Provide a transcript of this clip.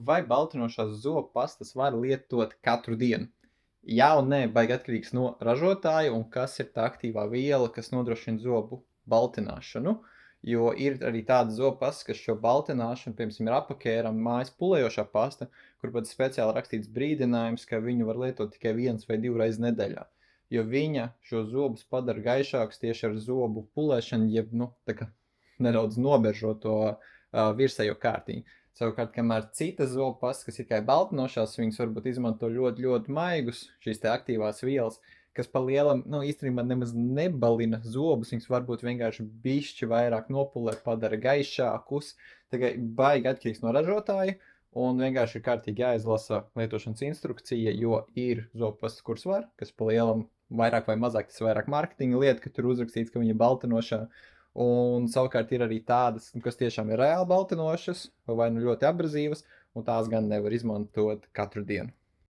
vai baltinošās zobu pastas var lietot katru dienu? Jā un nē, baigi atkarīgs no ražotāja un kas ir tā aktīvā viela, kas nodrošina zobu baltināšanu. Jo ir arī tāda zobu pasta, kas šo baltināšanu, piemēram, ir apakēram mājas pulējošā pasta, kur pat speciāli rakstīts brīdinājums, ka viņu var lietot tikai 1 vai 2 reizes nedēļā. Jo viņa šo zobus padara gaišākus tieši ar zobu pulēšanu, jeb, nedaudz nobežo to virsējo kārtiņu. Savukārt, kamēr citas zobu pastas, kas ir tikai baltinošās, viņas varbūt izmanto ļoti, ļoti maigus šīs te aktīvās vielas, kas pa lielam, īstenībā nemaz nebalina zobus, viņas varbūt vienkārši bišķi vairāk nopulē, padara gaišākus, tagad baigi atkarīgs no ražotāja, un vienkārši ir kārtīgi jāizlasa lietošanas instrukcija, jo ir zobu pastas, kuras var, kas pa lielam vairāk vai mazāk, tas vairāk marketinga lieta, ka tur uzrakstīts, ka viņa ir baltinošā, un savukārt ir arī tādas, kas tiešām ir reāli baltinošas, vai nu ļoti abrazīvas, un tās gan nevar izmantot katru dienu.